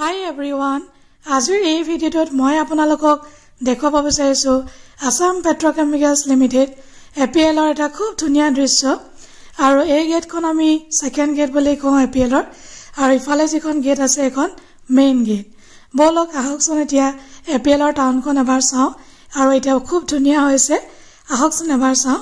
Hi everyone. আজিৰ এই ভিডিঅ'টোত মই আপোনালোকক দেখুৱাব বিচাৰিছো আসাম পেট্ৰকেমিকেলছ লিমিটেড APL ৰ এটা খুব ধুনীয়া দৃশ্য আৰু এই গেটখন আমি সেকেন্ড গেট বুলি কওঁ APL ৰ আৰু ইফালে যিখন গেট আছে এখন মেইন গেট বলক আহকচোন এতিয়া APL ৰ টাউনখন এবাৰ চাওঁ আৰু এটা খুব ধুনীয়া হৈছে আহকচোন এবাৰ চাওঁ